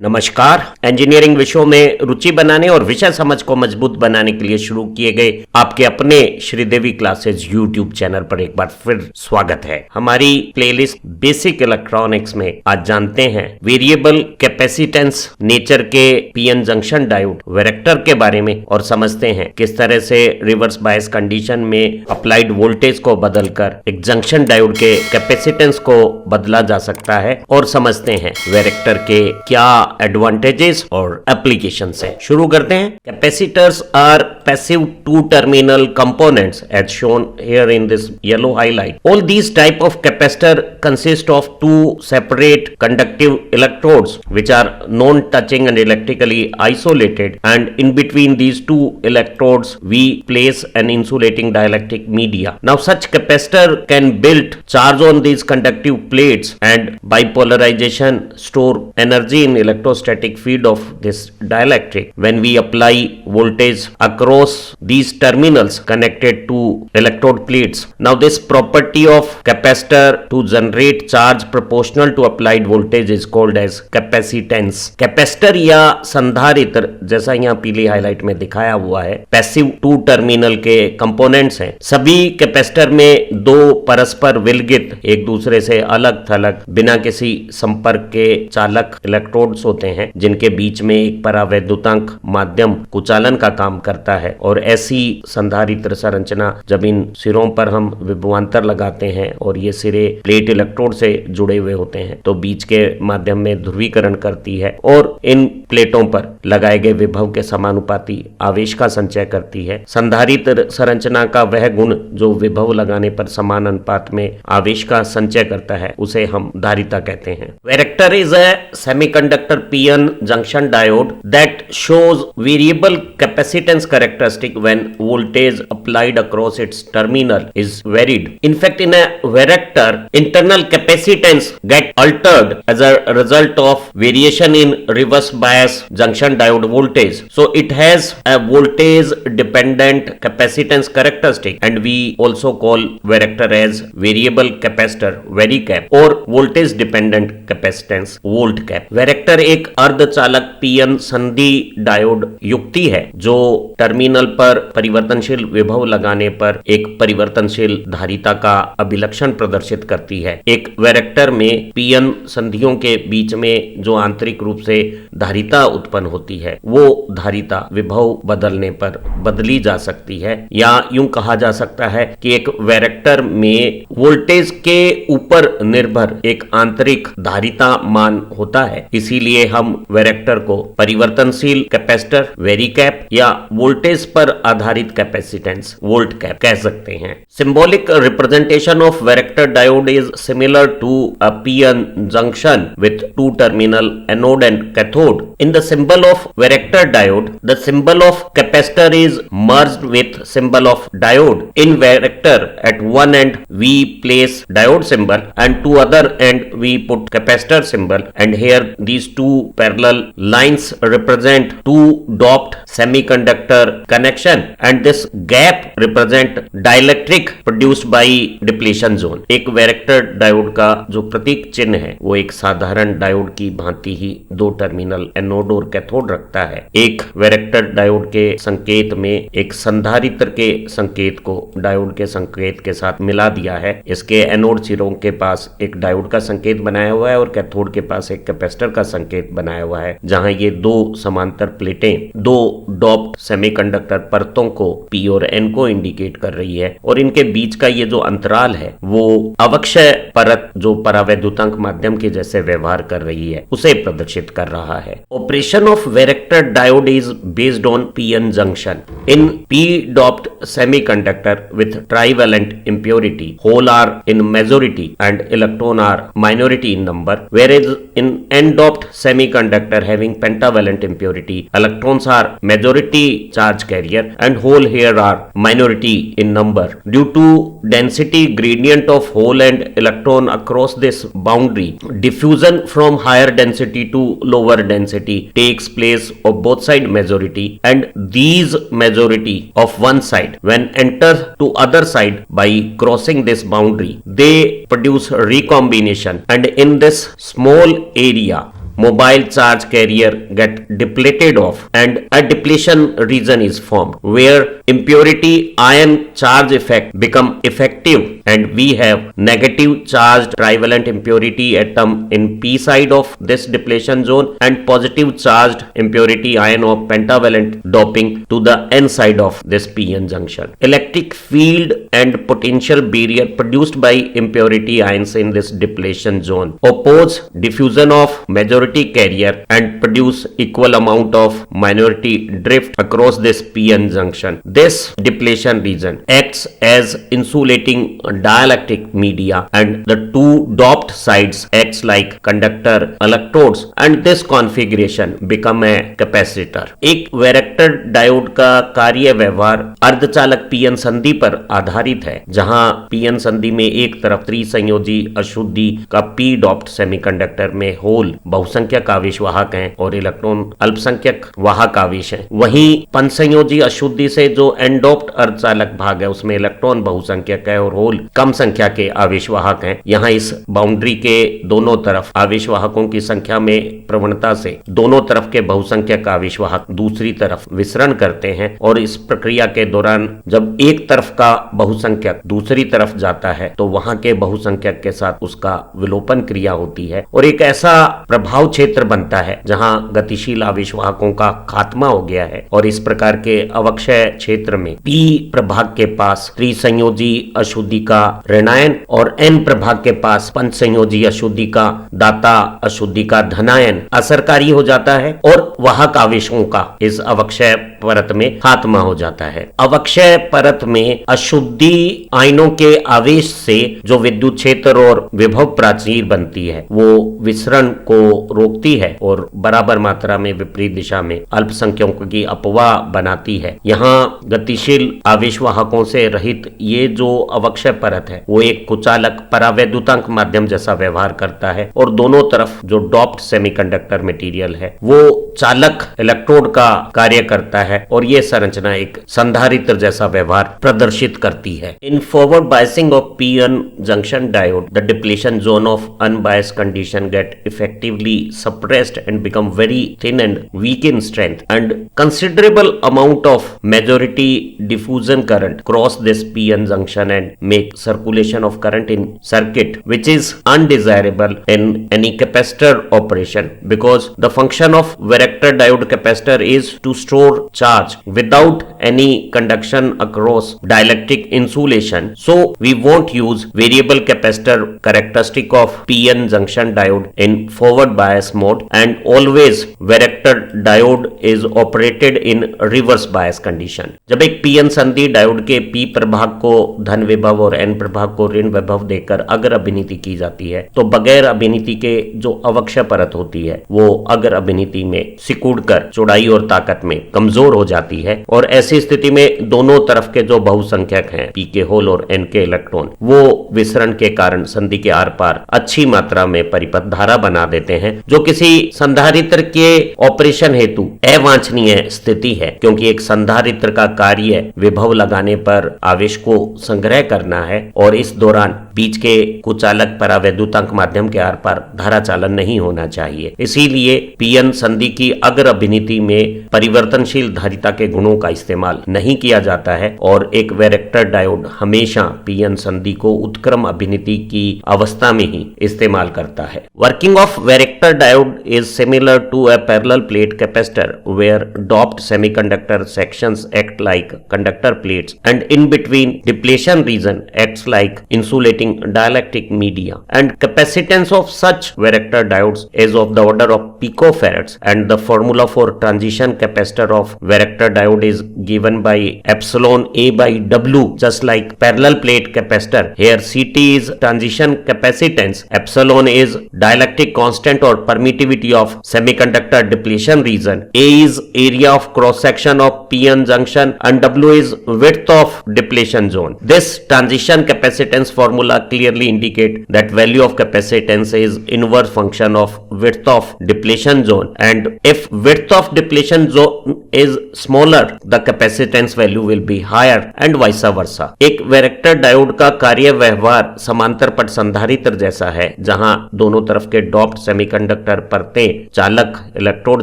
नमस्कार। इंजीनियरिंग विषयों में रुचि बनाने और विषय समझ को मजबूत बनाने के लिए शुरू किए गए आपके अपने श्रीदेवी क्लासेज यूट्यूब चैनल पर एक बार फिर स्वागत है। हमारी प्लेलिस्ट बेसिक इलेक्ट्रॉनिक्स में आज जानते हैं वेरिएबल कैपेसिटेंस नेचर के पीएन जंक्शन डायोड वेरेक्टर के बारे में और समझते हैं किस तरह से रिवर्स बायस कंडीशन में अप्लाइड वोल्टेज को बदलकर एक जंक्शन डायोड के कैपेसिटेंस को बदला जा सकता है और समझते हैं वेरेक्टर के क्या एडवांटेजेस और एप्लीकेशंस है। शुरू करते हैं। Capacitors are passive two terminal components as shown here in this yellow highlight. All these type of capacitor consist of two separate conductive electrodes which are non-touching and electrically isolated, and in between these two electrodes we place an insulating dielectric media. Now such capacitor can build charge on these conductive plates and by polarization store energy in electrostatic field of this dielectric when we apply voltage across these terminals connected to electrode plates. Now this property of capacitor to generate charge proportional to applied voltage is called as capacitance. Capacitor या संधारित्र जैसा यहाँ पीली highlight में दिखाया हुआ है passive two terminal के कंपोनेंट्स हैं। सभी कैपेसिटर में दो परस्पर विलगित एक दूसरे से अलग थलग बिना किसी संपर्क के चालक इलेक्ट्रोड्स होते हैं जिनके बीच में एक परावैद्युतांक माध्यम कुचालन का काम करता है। और ऐसी संधारित्र संरचना जब इन सिरों पर हम विभवांतर लगाते हैं और ये सिरे प्लेट इलेक्ट्रोड से जुड़े हुए होते हैं तो बीच के माध्यम में ध्रुवीकरण करती है और इन प्लेटों पर लगाए गए विभव के समानुपाती आवेश का संचय करती है। संधारित्र संरचना का वह गुण जो विभव लगाने पर समान अनुपात में आवेश का संचय करता है उसे हम धारिता कहते हैं। Varactor is a semiconductor PN junction diode that shows variable capacitance characteristic when voltage applied across its terminal is varied. In fact, in a verector, internal capacitance get altered as a result of variation in reverse bias junction diode voltage. So it has a voltage dependent capacitance characteristic and we also call verector as variable capacitor varicap or voltage dependent capacitance voltcap. Verector एक अर्धचालक PN संधि diode युक्ति है जो terminal पर परिवर्तनशील विभव लगाने पर एक परिवर्तनशील धारिता का अभिलक्षण प्रदर्शित करती है। एक वेरेक्टर में पीएन संधियों के बीच में जो आंतरिक रूप से धारिता उत्पन्न होती है वो धारिता विभव बदलने पर बदली जा सकती है या यूं कहा जा सकता है कि एक वेरेक्टर में वोल्टेज के ऊपर निर्भर एक आंतरिक धारिता मान होता है। इसीलिए हम वेरेक्टर को परिवर्तनशील कैपेसिटर वेरिकैप या वोल्टेज पर आधारित कैपेसिटेंस वोल्टकैप कह सकते हैं। Symbolic representation of verector diode is similar to a p-n junction with two terminal anode and cathode. In the symbol of verector diode, the symbol of capacitor is merged with symbol of diode. In verector, at one end we place diode symbol and to other end we put capacitor symbol, and here these two parallel lines represent two doped semiconductor connection and this gap represent dielectric produced by depletion zone. एक varactor diode का जो प्रतीक चिन्ह है वो एक साधारण diode की भांति ही दो टर्मिनल एनोड और कैथोड रखता है। एक वेरेक्टर डायोड के संकेत में एक संधारित्र के संकेत को डायोड के संकेत के साथ मिला दिया है। इसके एनोड सिरों के पास एक डायोड का संकेत बनाया हुआ है और कैथोड के पास एक कैपेसिटर का संकेत बनाया हुआ है जहां ये दो समांतर प्लेटें दो डॉप्ड सेमीकंडक्टर परतों को पी और एन को इंडिकेट कर रही है और इनके बीच का ये जो अंतराल है वो अवक्षय परत जो परावैद्युतांक माध्यम के जैसे व्यवहार कर रही है उसे प्रदर्शित कर रहा है। Operation of varactor diode is based on PN junction in P doped semiconductor with trivalent impurity. Hole are in majority and electron are minority in number, whereas in n-doped semiconductor having pentavalent impurity, electrons are majority charge carrier and hole here are minority in number. Due to density gradient of hole and electron across this boundary, diffusion from higher density to lower density takes place of both side majority, and these majority of one side when enter to other side by crossing this boundary they produce recombination, and in this small area mobile charge carrier get depleted off and a depletion region is formed where impurity ion charge effect become effective and we have negative charged trivalent impurity atom in p side of this depletion zone and positive charged impurity ion of pentavalent doping to the n side of this p-n junction. Electric field and potential barrier produced by impurity ions in this depletion zone oppose diffusion of majority carrier and produce equal amount of minority drift across this p-n junction. This depletion region acts as insulating dielectric media and the two doped sides acts like conductor electrodes and this configuration become a capacitor. एक varactor diode का कार्य व्यवहार अर्धचालक PN संधि पर आधारित है, जहां पीएन संधि में एक तरफ त्रिसंयोजी अशुद्धि का पी डॉप्ड सेमीकंडक्टर में होल बहुसंख्यक आवेश वाहक हैं और इलेक्ट्रॉन अल्पसंख्यक वाहक आवेश हैं, वहीं पंचसंयोजी अशुद्धि से जो एंडोप्ड अर्धचालक भाग है उसमें इलेक्ट्रॉन बहुसंख्यक है और होल कम संख्या के आवेश वाहक हैं। यहाँ इस बाउंड्री के दोनों तरफ आवेश वाहकों की संख्या में प्रवणता से दोनों तरफ के बहुसंख्यक आवेश वाहक दूसरी तरफ विसरण करते हैं और इस प्रक्रिया के दौरान जब एक तरफ का बहुसंख्यक दूसरी तरफ जाता है तो वहां के बहुसंख्यक के साथ उसका विलोपन क्रिया होती है और एक ऐसा प्रभाव क्षेत्र बनता है जहां गतिशील आवेश वाहकों का खात्मा हो गया है और इस प्रकार के अवक्षय क्षेत्र में पी प्रभाग के पास त्रिसंयोजी अशुद्धि का ऋणायन और एन प्रभाग के पास पंचसंयोजी अशुद्धि का दाता अशुद्धि का धनायन असरकारी हो जाता है और वाहक आवेशों का इस अवक्षय परत में खात्मा हो जाता है। अवक्षय परत में अशुद्धि आयनों के आवेश से जो विद्युत क्षेत्र और विभव प्राचीर बनती है वो विसरण को रोकती है और बराबर मात्रा में विपरीत दिशा में अल्पसंख्यकों की अपवाह बनाती है। यहाँ गतिशील आवेश वाहकों से रहित ये जो अवक्षय परत है वो एक कुचालक परावैद्युतांक माध्यम जैसा व्यवहार करता है और दोनों तरफ जो डॉप्ड सेमीकंडक्टर मटेरियल है वो चालक इलेक्ट्रोड का कार्य करता है और ये संरचना एक संधारित्र जैसा व्यवहार प्रदर्शित करती है। In forward biasing of P N junction diode the depletion zone of unbiased condition get effectively suppressed and become very thin and weak in strength and considerable amount of majority diffusion current cross this P N junction and make circulation of current in circuit which is undesirable in any capacitor operation because the function of varactor diode capacitor is to store charge without any conduction across dielectric insulation. So we won't use variable capacitor characteristic of p-n junction diode in forward bias mode and always varactor diode is operated in reverse bias condition. जब एक p-n संधि diode के p प्रभाग को धन विभव और n प्रभाग को ऋण विभव देकर अगर अभिनीति की जाती है तो बगैर अभिनीति के जो अवक्षय परत होती है वो अगर अभिनीति में सिकुड़कर चौड़ाई और ताकत में कमजोर हो जाती है और ऐसी स्थिति में दोनों तरफ के जो बहुसंख्यक हैं पी के होल और एन के इलेक्ट्रॉन वो विसरण के कारण संधि के आर पार अच्छी मात्रा में परिपथ धारा बना देते हैं जो किसी संधारित्र के ऑपरेशन हेतु अवांछनीय स्थिति है क्योंकि एक संधारित्र का कार्य विभव लगाने पर आवेश को संग्रह करना है और इस दौरान बीच के कुचालक परावैद्युतांक माध्यम के आर पार धारा चालन नहीं होना चाहिए। इसीलिए पी-एन संधि की अगर अभिनीति में परिवर्तनशील धारिता के गुणों का इस्तेमाल नहीं किया जाता है और एक वैरेक्टर डायोड हमेशा पी-एन संधि को उत्क्रम अभिनीति की अवस्था में ही इस्तेमाल करता है। Working of varactor diode is similar to a parallel plate capacitor where doped semiconductor sections act like conductor plates and in between depletion region acts like insulating dielectric media and capacitance of such varactor diodes is of the order of picofarads and the formula for transition capacitor of varactor diode is given by epsilon A by W just like parallel plate capacitor. Here CT is transition capacitance, epsilon is dielectric constant or permittivity of semiconductor depletion region, A is area of cross section of p-n junction and W is width of depletion zone. This transition transition capacitance formula clearly indicate that value of capacitance is inverse function of width of depletion zone, and if width of depletion zone is smaller, the capacitance value will be higher and vice versa. एक varactor diode का कार्य व्यवहार समांतर पट संधारित्र जैसा है, जहां दोनों तरफ के डॉप्ड सेमीकंडक्टर परतें चालक इलेक्ट्रोड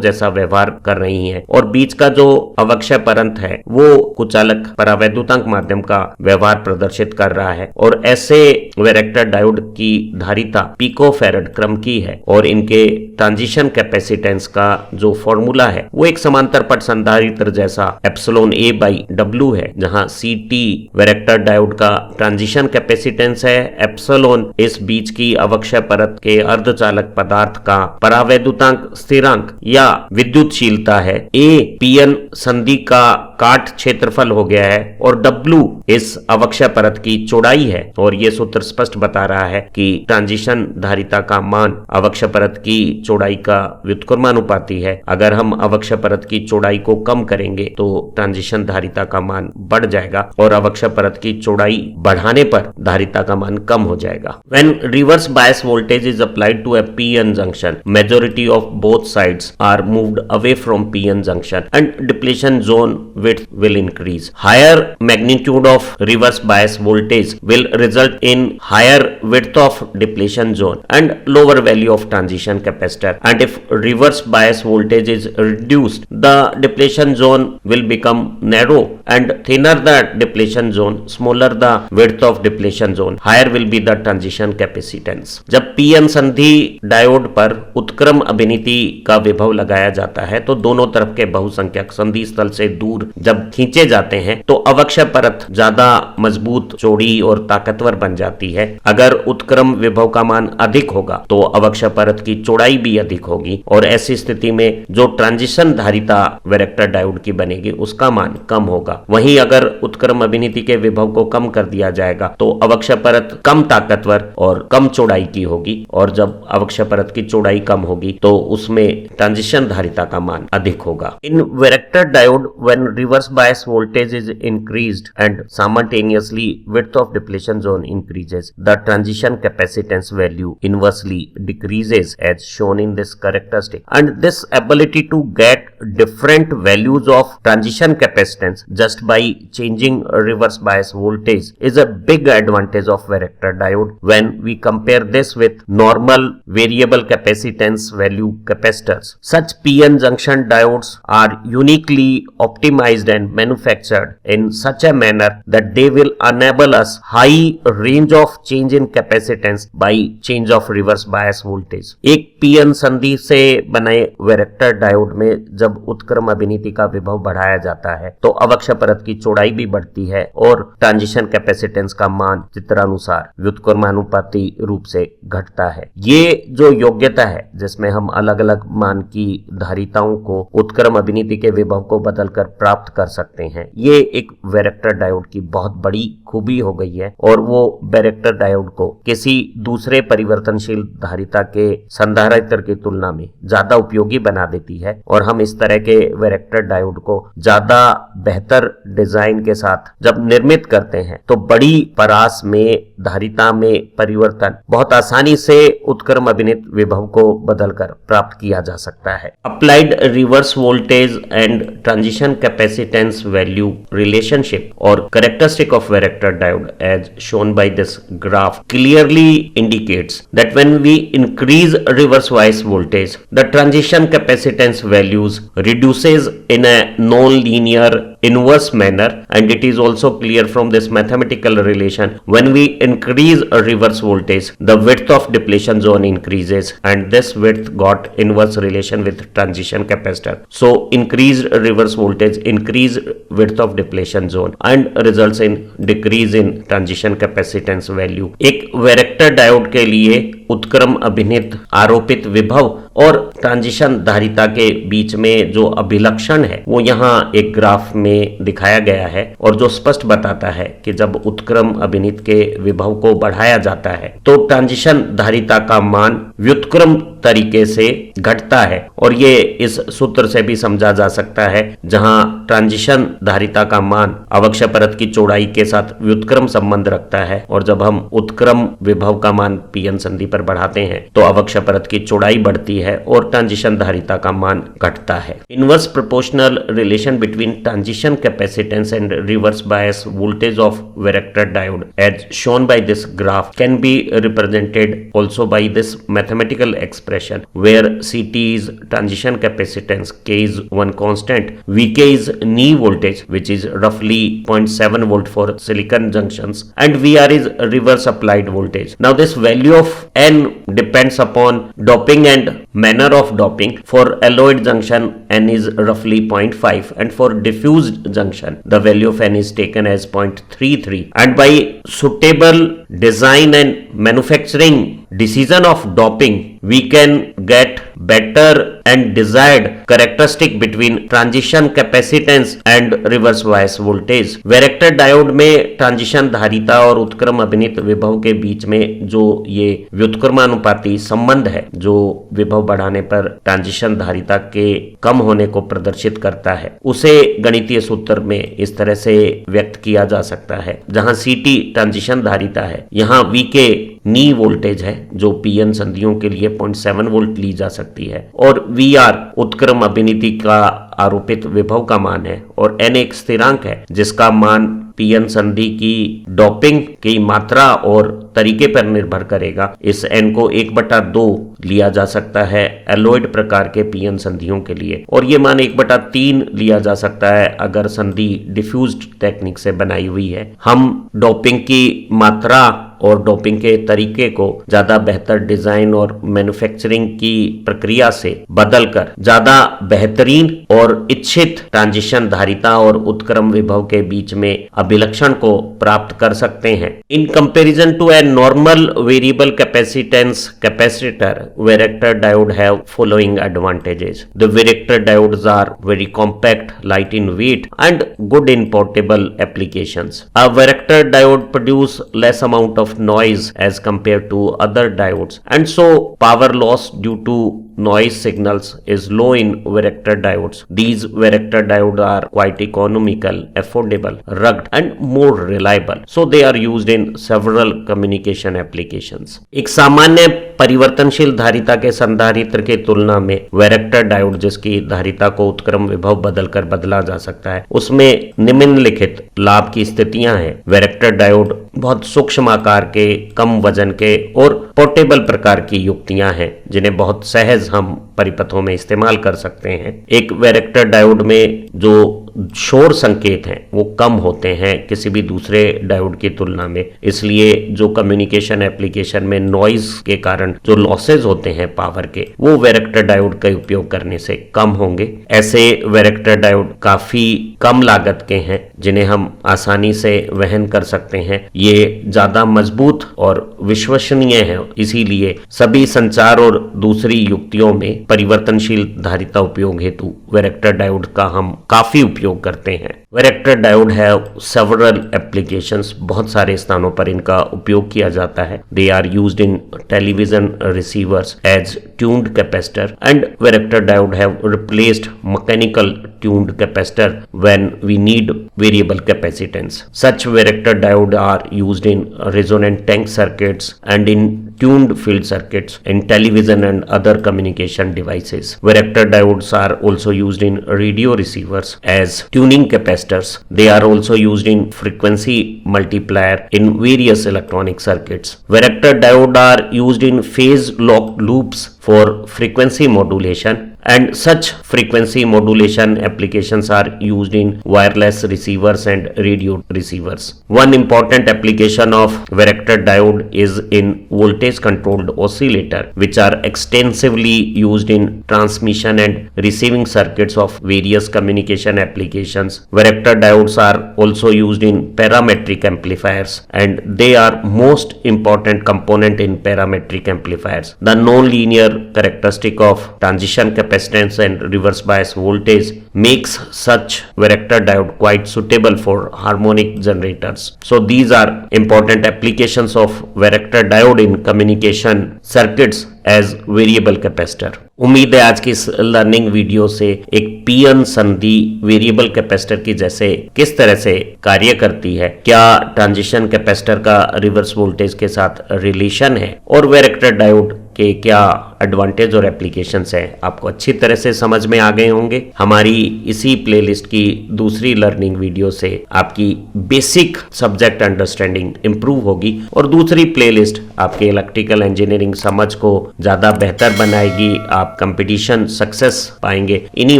जैसा व्यवहार कर रही हैं, और बीच का जो अवक्षय परंत है वो कुचालक परावैद्युतांक माध्यम का व्यवहार प्रदर्शित कर रहा है। और ऐसे वैरेक्टर डायोड की धारिता पिकोफैरड क्रम की है, और इनके ट्रांजिशन कैपेसिटेंस का जो फॉर्मूला है वो एक समांतर पट संधारित्र जैसा एप्सिलॉन A बाई W है, जहां CT वैरेक्टर डायोड का ट्रांजिशन कैपेसिटेंस है, एप्सिलॉन इस बीच की अवक्षय परत के अर्धचालक पदार्थ का परावैद्युतांक स्थिरांक या विद्युतशीलता है, A PN संधि का काट क्षेत्रफल हो गया है, और W इस अवक्षय परत की चौड़ाई है। और यह सूत्र स्पष्ट बता रहा है कि ट्रांजिशन धारिता का मान अवक्षय परत की चौड़ाई का व्युत्क्रमानुपाती है। अगर हम अवक्षय परत की चौड़ाई को कम करेंगे तो ट्रांजिशन धारिता का मान बढ़ जाएगा, और अवक्षय परत की चौड़ाई बढ़ाने पर धारिता का मान कम हो जाएगा। When reverse bias voltage is applied to a PN junction, majority of both sides are moved away from PN junction and depletion zone width will increase. Higher magnitude of reverse bias voltage will result in higher width of depletion zone and lower value of transition capacitor. And if reverse bias voltage is reduced, the depletion zone will become narrow, and thinner the depletion zone, smaller the width of depletion zone, higher will be the transition capacitance. जब PN संधि diode पर उत्क्रम अभिनीति का विभव लगाया जाता है तो दोनों तरफ के बहुसंख्यक संधि स्थल से दूर जब खींचे जाते हैं तो अवक्षय परत ज्यादा मजबूत, चौड़ी और ताकतवर बन जाती है। अगर उत्क्रम विभव का मान अधिक होगा तो अवक्षय परत की चौड़ाई भी अधिक होगी, और ऐसी स्थिति में जो ट्रांजिशन धारिता वैरेक्टर डायोड की बनेगी उसका मान कम होगा। वहीं अगर उत्क्रम अभिनीति के विभव को कम कर दिया जाएगा तो अवक्षय परत कम ताकतवर और कम चौड़ाई की होगी, और जब अवक्षय परत की चौड़ाई कम होगी तो उसमें ट्रांजिशन धारिता का मान अधिक होगा। In varactor diode when reverse bias voltage is increased and simultaneously width of depletion zone increases, the transition capacitance value inversely decreases as shown in this characteristic. And this ability to get different values of transition capacitance just by changing reverse bias voltage is a big advantage of vector diode when we compare this with normal variable capacitance value capacitors. Such PN junction diodes are uniquely optimized and manufactured in such a manner that they will enable us high range of change in capacitance by change of reverse bias voltage. एक PN संधि से बने varactor diode में जब उत्क्रम अभिनीति का विभव बढ़ाया जाता है तो अवक्षय परत की चौड़ाई भी बढ़ती है और ट्रांजिशन कैपेसिटेंस का मान चित्रानुसार व्युत्क्रमानुपाती रूप से घटता है। ये जो योग्यता है जिसमें हम अलग अलग मान की धारिताओं को उत्क्रम अभिनीति के विभव को बदलकर प्राप्त कर सकते हैं, ये एक वैरेक्टर डायोड की बहुत बड़ी खूबी हो गई है, और वो वैरेक्टर डायोड को किसी दूसरे परिवर्तनशील धारिता के संधारित्र की तुलना में ज्यादा उपयोगी बना देती है। और हम इस तरह के वैरेक्टर डायोड को ज्यादा बेहतर डिजाइन के साथ जब निर्मित करते हैं तो बड़ी परास में धारिता में परिवर्तन बहुत आसानी से उत्क्रम अभिनीत विभव को बदलकर प्राप्त किया जा सकता है। Applied reverse voltage and transition capacitance value relationship or characteristic of vector diode as shown by this graph clearly indicates that when we increase reverse bias voltage, the transition capacitance values reduces in a non-linear inverse manner, and it is also clear from this mathematical relation when we increase a reverse voltage the width of depletion zone increases, and this width got inverse relation with transition capacitor. So increased reverse voltage increased width of depletion zone and results in decrease in transition capacitance value. एक varactor diode के लिए उत्क्रम अभिनीत आरोपित विभव और transition धारिता के बीच में जो अभिलक्षण है वो यहाँ एक ग्राफ में दिखाया गया है और जो स्पष्ट बताता है कि जब उत्क्रम अभिनित के विभव को बढ़ाया जाता है तो ट्रांजिशन धारिता का मान व्युत्क्रम तरीके से घटता है। और ये इस सूत्र से भी समझा जा सकता है, जहां ट्रांजिशन धारिता का मान अवक्षय परत की चौड़ाई के साथ व्युत्क्रम संबंध रखता है और जब हम उत्क्रम विभव का मान पीएन संधि पर बढ़ाते हैं तो अवक्षय परत की चौड़ाई बढ़ती है और ट्रांजिशन धारिता का मान घटता है। Inverse proportional relation between transition capacitance and reverse bias voltage of varactor diode as shown by this graph can be represented also by this mathematical expression where CT is transition capacitance, K is one constant, Vk is knee voltage which is roughly 0.7 volt for silicon junctions and VR is reverse applied voltage. Now this value of N depends upon doping and manner of doping. For alloyed junction N is roughly 0.5 and for diffused junction the value of N is taken as 0.33 and by suitable design and manufacturing decision of doping we can get better and desired characteristic between transition capacitance and reverse bias voltage. Varactor diode में transition धारिता और उत्क्रम अभिनित विभव के बीच में जो ये व्युत्क्रमानुपाती संबंध है जो विभव बढ़ाने पर ट्रांजिशन धारिता के कम होने को प्रदर्शित करता है, उसे गणितीय सूत्र में इस तरह से व्यक्त किया जा सकता है। जहां CT ट्रांजिशन धारिता है, यहाँ VK नी वोल्टेज है जो पीएन संधियों के लिए 0.7 वोल्ट ली जा सकती है और VR उत्क्रम अभिनिति का आरोपित विभव का मान है और N एक स्थिरांक है जिसका मान पीएन संधि की डोपिंग की मात्रा और तरीके पर निर्भर करेगा। इस N को 1/2 लिया जा सकता है एलॉयड प्रकार के पीएन संधियों के लिए और ये मान 1/3 लिया जा सकता है अगर संधि डिफ्यूज्ड टेक्निक से बनाई हुई है। हम डोपिंग की मात्रा और डोपिंग के तरीके को ज्यादा बेहतर डिजाइन और मैन्युफैक्चरिंग की प्रक्रिया से बदलकर ज्यादा बेहतरीन और इच्छित ट्रांजिशन धारिता और उत्क्रम विभव के बीच में अभिलक्षण को प्राप्त कर सकते हैं। In comparison to a normal variable capacitance capacitor, varactor diode have following advantages. The varactor diodes are very compact, light in weight and good in portable applications. A varactor diode produce less amount of noise as compared to other diodes and so power loss due to noise signals is low in vector diodes. These vector diodes are quite economical, affordable, rugged and more reliable. So they are used in several communication applications. एक सामान्य परिवर्तनशील धारिता के संधारित्र की तुलना में varactor diode जिसकी धारिता को उत्क्रम विभव बदलकर बदला जा सकता है उसमें निम्नलिखित लाभ की स्थितियां हैं। वैरेक्टर डायोड बहुत सूक्ष्म आकार के, कम वजन के और पोर्टेबल प्रकार की युक्तियां हैं जिन्हें बहुत सहज हम परिपथों में इस्तेमाल कर सकते हैं। एक वैरेक्टर डायोड में जो शोर संकेत हैं वो कम होते हैं किसी भी दूसरे डायोड की तुलना में, इसलिए जो कम्युनिकेशन एप्लीकेशन में नॉइज के कारण जो लॉसेज होते हैं पावर के वो वैरेक्टर डायोड का उपयोग करने से कम होंगे। ऐसे वैरेक्टर डायोड काफी कम लागत के हैं जिन्हें हम आसानी से वहन कर सकते हैं। ये ज्यादा मजबूत और विश्वसनीय है, इसीलिए सभी संचार और दूसरी युक्तियों में परिवर्तनशील धारिता उपयोग हेतु वैरेक्टर डायोड का हम काफी उपयोग करते हैं। Varactor diode have several applications, बहुत सारे स्थानों पर इनका उपयोग किया जाता है। They are used in television receivers as tuned capacitor and vector diode have replaced mechanical tuned capacitor when we need variable capacitance. Such vector diode are used in resonant tank circuits and in tuned field circuits in television and other communication devices. Vector diodes are also used in radio receivers as tuning capacitors. They are also used in frequency multiplier in various electronic circuits. Vector diode are used in phase lock loops for frequency modulation and such frequency modulation applications are used in wireless receivers and radio receivers. One important application of varactor diode is in voltage controlled oscillator, which are extensively used in transmission and receiving circuits of various communication applications. Varactor diodes are also used in parametric amplifiers, and they are most important component in parametric amplifiers. The non-linear characteristic of transition capacitance and reverse bias voltage makes such varactor diode quite suitable for harmonic generators. So these are important applications of varactor diode in communication circuits as variable capacitor. उम्मीद है आज की इस learning video से एक PN संधि variable capacitor की जैसे किस तरह से कार्य करती है, क्या ट्रांजिशन कैपेसिटर का रिवर्स वोल्टेज के साथ रिलेशन है और वैरेक्टर डायोड के क्या एडवांटेज और एप्लीकेशंस हैं, आपको अच्छी तरह से समझ में आ गए होंगे। हमारी इसी प्लेलिस्ट की दूसरी लर्निंग वीडियो से आपकी बेसिक सब्जेक्ट अंडरस्टैंडिंग इंप्रूव होगी और दूसरी प्लेलिस्ट आपके इलेक्ट्रिकल इंजीनियरिंग समझ को ज्यादा बेहतर बनाएगी। आप कंपटीशन सक्सेस पाएंगे। इन्हीं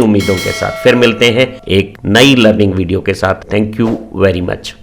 उम्मीदों के साथ फिर मिलते हैं एक नई लर्निंग वीडियो के साथ। Thank you very much.